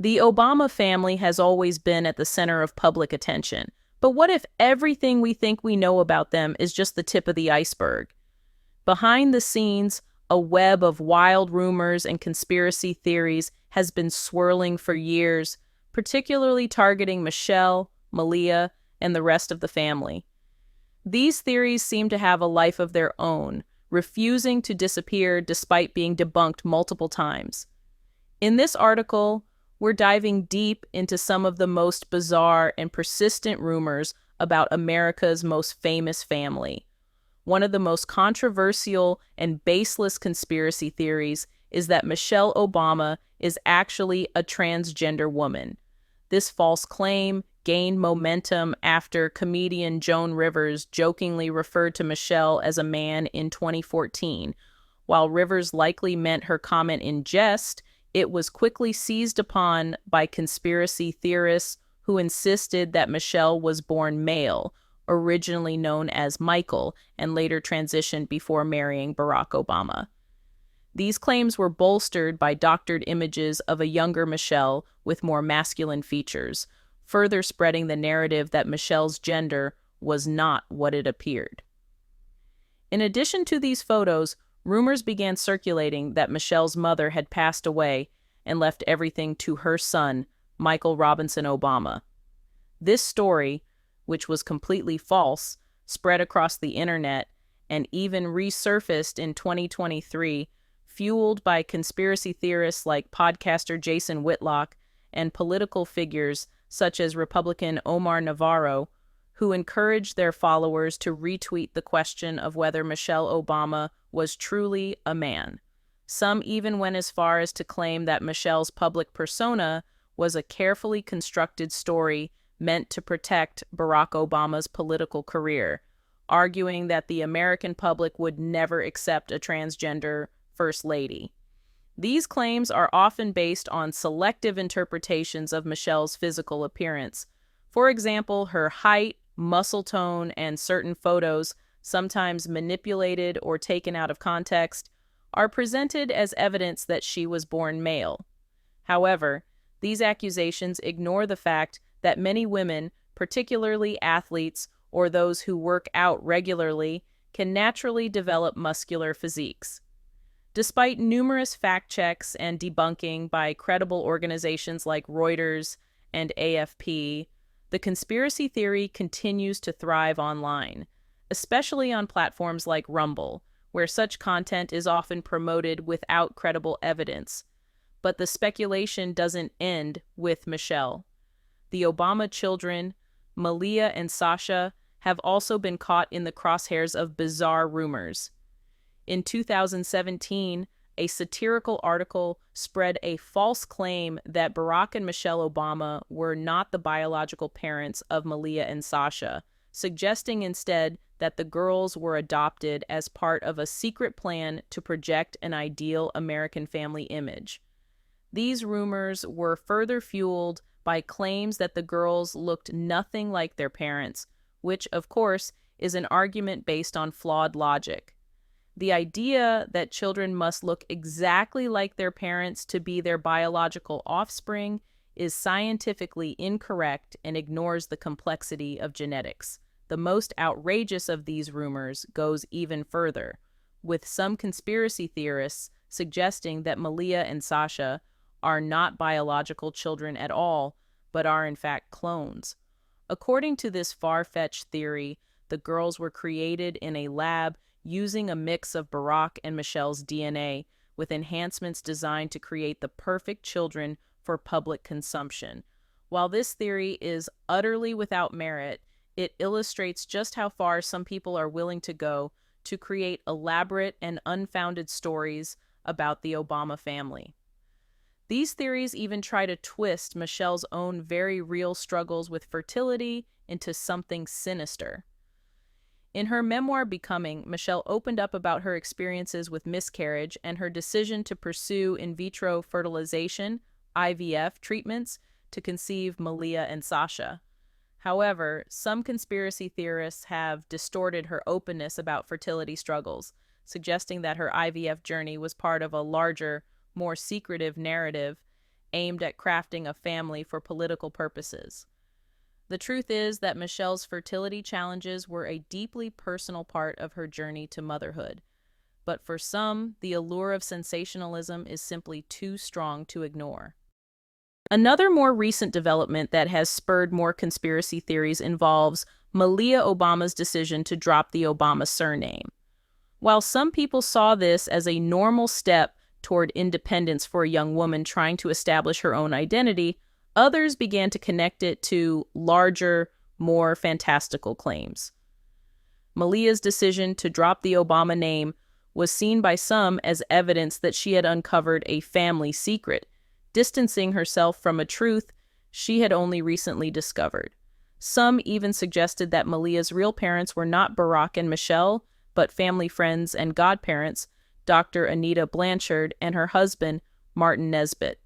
The Obama family has always been at the center of public attention. But what if everything we think we know about them is just the tip of the iceberg? Behind the scenes, a web of wild rumors and conspiracy theories has been swirling for years, particularly targeting Michelle, Malia, and the rest of the family. These theories seem to have a life of their own, refusing to disappear despite being debunked multiple times. In this article, we're diving deep into some of the most bizarre and persistent rumors about America's most famous family. One of the most controversial and baseless conspiracy theories is that Michelle Obama is actually a transgender woman. This false claim gained momentum after comedian Joan Rivers jokingly referred to Michelle as a man in 2014. While Rivers likely meant her comment in jest, it was quickly seized upon by conspiracy theorists who insisted that Michelle was born male, originally known as Michael, and later transitioned before marrying Barack Obama. These claims were bolstered by doctored images of a younger Michelle with more masculine features, further spreading the narrative that Michelle's gender was not what it appeared. In addition to these photos, rumors began circulating that Michelle's mother had passed away and left everything to her son, Michael Robinson Obama. This story, which was completely false, spread across the internet and even resurfaced in 2023, fueled by conspiracy theorists like podcaster Jason Whitlock and political figures such as Republican Omar Navarro, who encouraged their followers to retweet the question of whether Michelle Obama was truly a man. Some even went as far as to claim that Michelle's public persona was a carefully constructed story meant to protect Barack Obama's political career, arguing that the American public would never accept a transgender first lady. These claims are often based on selective interpretations of Michelle's physical appearance. For example, her height, muscle tone, and certain photos, sometimes manipulated or taken out of context, are presented as evidence that she was born male. However, these accusations ignore the fact that many women, particularly athletes or those who work out regularly, can naturally develop muscular physiques. Despite numerous fact checks and debunking by credible organizations like Reuters and AFP, the conspiracy theory continues to thrive online, especially on platforms like Rumble, where such content is often promoted without credible evidence. But the speculation doesn't end with Michelle. The Obama children, Malia and Sasha, have also been caught in the crosshairs of bizarre rumors. In 2017, a satirical article spread a false claim that Barack and Michelle Obama were not the biological parents of Malia and Sasha, suggesting instead that the girls were adopted as part of a secret plan to project an ideal American family image. These rumors were further fueled by claims that the girls looked nothing like their parents, which, of course, is an argument based on flawed logic. The idea that children must look exactly like their parents to be their biological offspring is scientifically incorrect and ignores the complexity of genetics. The most outrageous of these rumors goes even further, with some conspiracy theorists suggesting that Malia and Sasha are not biological children at all, but are in fact clones. According to this far-fetched theory, the girls were created in a lab using a mix of Barack and Michelle's DNA, with enhancements designed to create the perfect children for public consumption. While this theory is utterly without merit, it illustrates just how far some people are willing to go to create elaborate and unfounded stories about the Obama family. These theories even try to twist Michelle's own very real struggles with fertility into something sinister. In her memoir Becoming, Michelle opened up about her experiences with miscarriage and her decision to pursue in vitro fertilization, IVF, treatments to conceive Malia and Sasha. However, some conspiracy theorists have distorted her openness about fertility struggles, suggesting that her IVF journey was part of a larger, more secretive narrative, aimed at crafting a family for political purposes. The truth is that Michelle's fertility challenges were a deeply personal part of her journey to motherhood. But for some, the allure of sensationalism is simply too strong to ignore. Another more recent development that has spurred more conspiracy theories involves Malia Obama's decision to drop the Obama surname. While some people saw this as a normal step toward independence for a young woman trying to establish her own identity, others began to connect it to larger, more fantastical claims. Malia's decision to drop the Obama name was seen by some as evidence that she had uncovered a family secret, distancing herself from a truth she had only recently discovered. Some even suggested that Malia's real parents were not Barack and Michelle, but family friends and godparents, Dr. Anita Blanchard and her husband, Martin Nesbitt.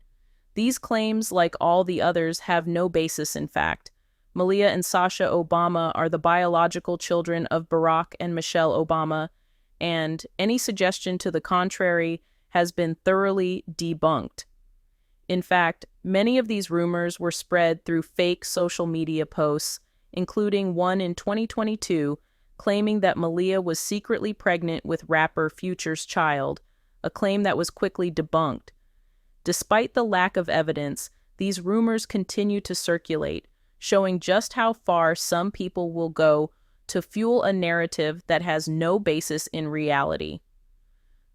These claims, like all the others, have no basis in fact. Malia and Sasha Obama are the biological children of Barack and Michelle Obama, and any suggestion to the contrary has been thoroughly debunked. In fact, many of these rumors were spread through fake social media posts, including one in 2022 claiming that Malia was secretly pregnant with rapper Future's child, a claim that was quickly debunked. Despite the lack of evidence, these rumors continue to circulate, showing just how far some people will go to fuel a narrative that has no basis in reality.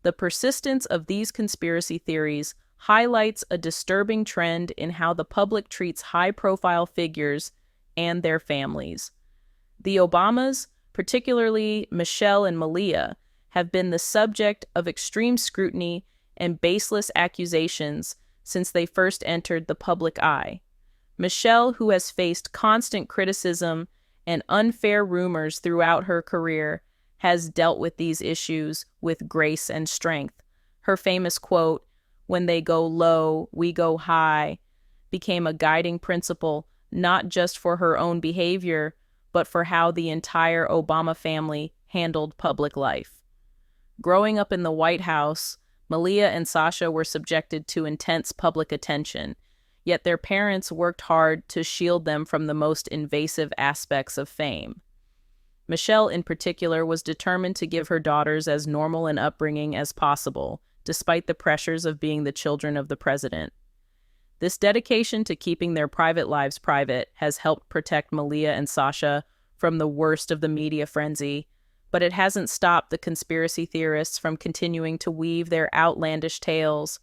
The persistence of these conspiracy theories highlights a disturbing trend in how the public treats high-profile figures and their families. The Obamas, particularly Michelle and Malia, have been the subject of extreme scrutiny and baseless accusations since they first entered the public eye. Michelle, who has faced constant criticism and unfair rumors throughout her career, has dealt with these issues with grace and strength. Her famous quote, "When they go low, we go high," became a guiding principle not just for her own behavior, but for how the entire Obama family handled public life. Growing up in the White House, Malia and Sasha were subjected to intense public attention, yet their parents worked hard to shield them from the most invasive aspects of fame. Michelle, in particular, was determined to give her daughters as normal an upbringing as possible, despite the pressures of being the children of the president. This dedication to keeping their private lives private has helped protect Malia and Sasha from the worst of the media frenzy, but it hasn't stopped the conspiracy theorists from continuing to weave their outlandish tales.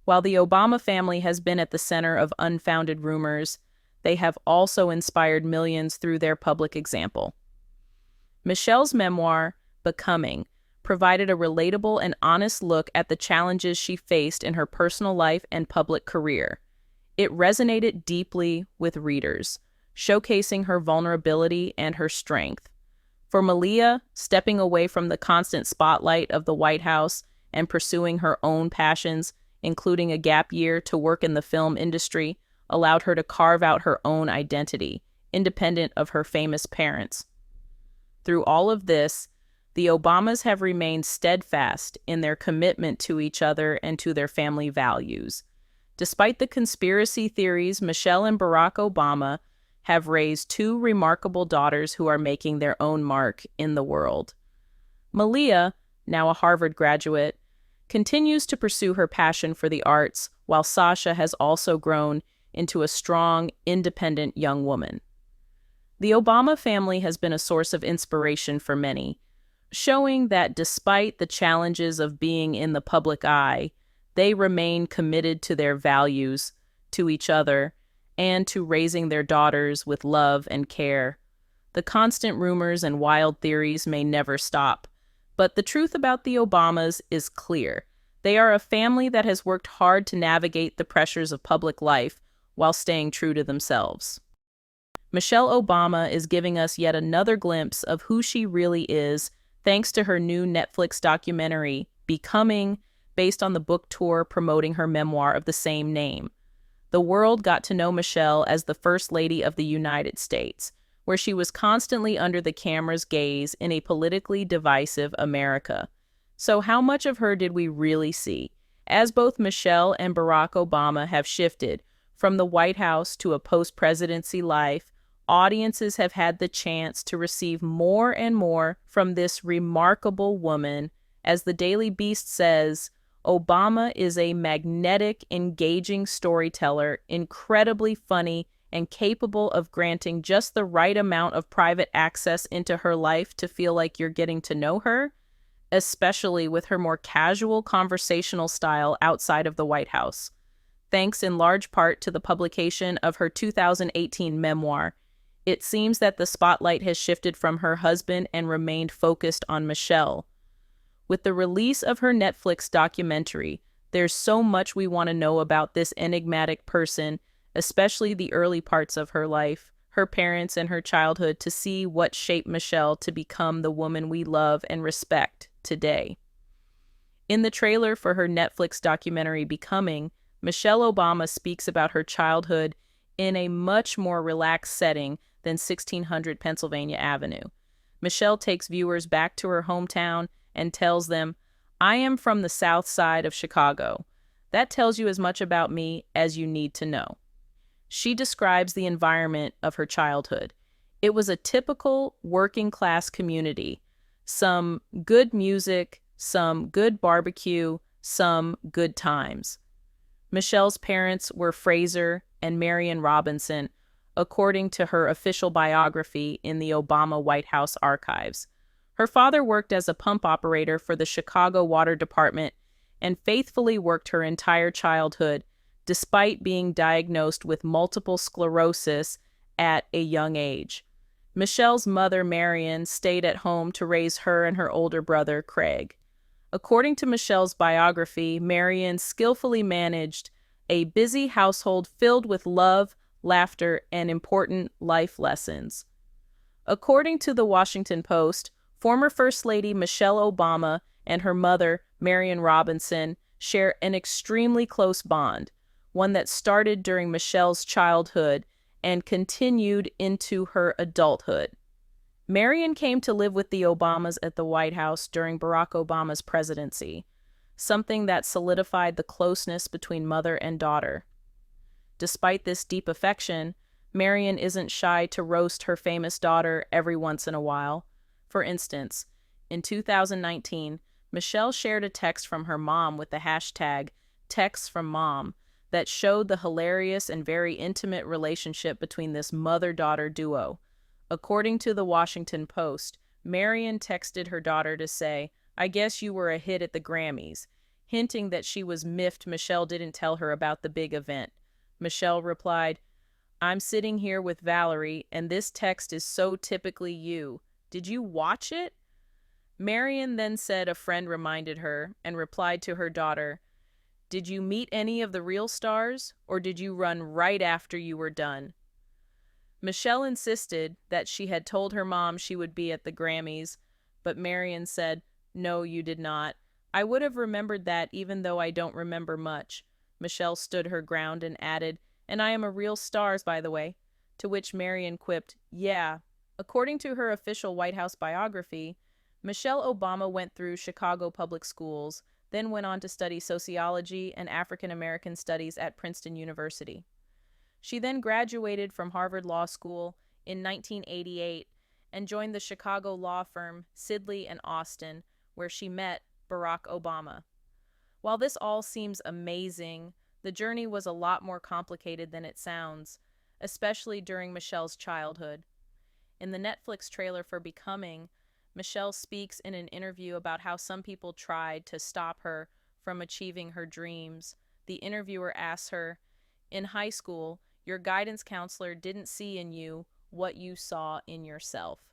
While the Obama family has been at the center of unfounded rumors, they have also inspired millions through their public example. Michelle's memoir, Becoming, provided a relatable and honest look at the challenges she faced in her personal life and public career. It resonated deeply with readers, showcasing her vulnerability and her strength. For Malia, stepping away from the constant spotlight of the White House and pursuing her own passions, including a gap year to work in the film industry, allowed her to carve out her own identity, independent of her famous parents. Through all of this, the Obamas have remained steadfast in their commitment to each other and to their family values. Despite the conspiracy theories, Michelle and Barack Obama have raised two remarkable daughters who are making their own mark in the world. Malia, now a Harvard graduate, continues to pursue her passion for the arts, while Sasha has also grown into a strong, independent young woman. The Obama family has been a source of inspiration for many, showing that despite the challenges of being in the public eye, they remain committed to their values, to each other, and to raising their daughters with love and care. The constant rumors and wild theories may never stop, but the truth about the Obamas is clear. They are a family that has worked hard to navigate the pressures of public life while staying true to themselves. Michelle Obama is giving us yet another glimpse of who she really is, thanks to her new Netflix documentary, Becoming, based on the book tour promoting her memoir of the same name. The world got to know Michelle as the First Lady of the United States, where she was constantly under the camera's gaze in a politically divisive America. So how much of her did we really see? As both Michelle and Barack Obama have shifted from the White House to a post-presidency life, audiences have had the chance to receive more and more from this remarkable woman. As the Daily Beast says, Obama is a magnetic, engaging storyteller, incredibly funny, and capable of granting just the right amount of private access into her life to feel like you're getting to know her, especially with her more casual conversational style outside of the White House. Thanks in large part to the publication of her 2018 memoir, it seems that the spotlight has shifted from her husband and remained focused on Michelle. With the release of her Netflix documentary, there's so much we want to know about this enigmatic person, especially the early parts of her life, her parents, and her childhood, to see what shaped Michelle to become the woman we love and respect today. In the trailer for her Netflix documentary Becoming, Michelle Obama speaks about her childhood in a much more relaxed setting than 1600 Pennsylvania Avenue. Michelle takes viewers back to her hometown and tells them, "I am from the South Side of Chicago. That tells you as much about me as you need to know." She describes the environment of her childhood. It was a typical working-class community. Some good music, some good barbecue, some good times. Michelle's parents were Fraser and Marion Robinson, according to her official biography in the Obama White House archives. Her father worked as a pump operator for the Chicago Water Department and faithfully worked her entire childhood, despite being diagnosed with multiple sclerosis at a young age. Michelle's mother, Marion, stayed at home to raise her and her older brother, Craig. According to Michelle's biography, Marion skillfully managed a busy household filled with love, laughter, and important life lessons. According to the Washington Post, former First Lady Michelle Obama and her mother, Marion Robinson, share an extremely close bond, one that started during Michelle's childhood and continued into her adulthood. Marion came to live with the Obamas at the White House during Barack Obama's presidency, something that solidified the closeness between mother and daughter. Despite this deep affection, Marion isn't shy to roast her famous daughter every once in a while. For instance, in 2019, Michelle shared a text from her mom with the hashtag #TextsFromMom that showed the hilarious and very intimate relationship between this mother-daughter duo. According to the Washington Post, Marion texted her daughter to say, "I guess you were a hit at the Grammys," hinting that she was miffed Michelle didn't tell her about the big event. Michelle replied, "I'm sitting here with Valerie, and this text is so typically you. Did you watch it?" Marion then said a friend reminded her and replied to her daughter, "Did you meet any of the real stars, or did you run right after you were done?" Michelle insisted that she had told her mom she would be at the Grammys, but Marion said, "No, you did not. I would have remembered that even though I don't remember much." Michelle stood her ground and added, "And I am a real star, by the way," to which Marion quipped, "Yeah." According to her official White House biography, Michelle Obama went through Chicago public schools, then went on to study sociology and African American studies at Princeton University. She then graduated from Harvard Law School in 1988 and joined the Chicago law firm Sidley and Austin, where she met Barack Obama. While this all seems amazing, the journey was a lot more complicated than it sounds, especially during Michelle's childhood. In the Netflix trailer for Becoming, Michelle speaks in an interview about how some people tried to stop her from achieving her dreams. The interviewer asks her, "In high school, your guidance counselor didn't see in you what you saw in yourself."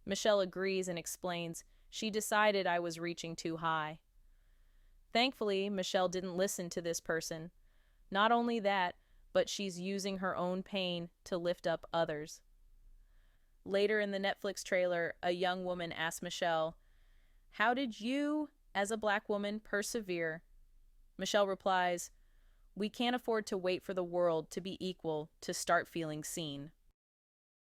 Michelle agrees and explains, "She decided I was reaching too high." Thankfully, Michelle didn't listen to this person. Not only that, but she's using her own pain to lift up others. Later in the Netflix trailer, a young woman asks Michelle, "How did you, as a Black woman, persevere?" Michelle replies, "We can't afford to wait for the world to be equal to start feeling seen."